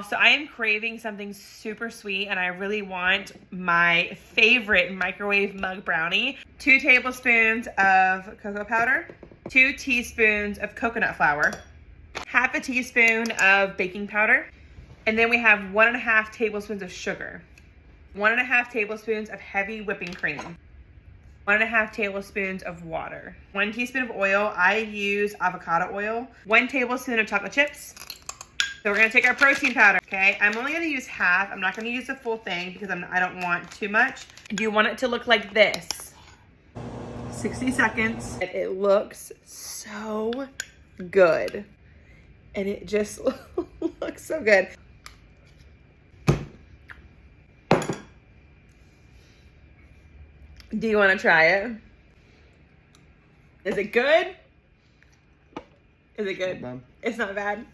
So I am craving something super sweet and I really want my favorite microwave mug brownie. 2 tablespoons of cocoa powder, 2 teaspoons of coconut flour, half a teaspoon of baking powder, and then we have 1.5 tablespoons of sugar, 1.5 tablespoons of heavy whipping cream, 1.5 tablespoons of water, 1 teaspoon of oil. I use avocado oil, 1 tablespoon of chocolate chips. So we're gonna take our protein powder, okay? I'm only gonna use half. I'm not gonna use the full thing because I don't want too much. You want it to look like this. 60 seconds. It looks so good. And it just looks so good. Do you wanna try it? Is it good? Is it good? Mom. It's not bad.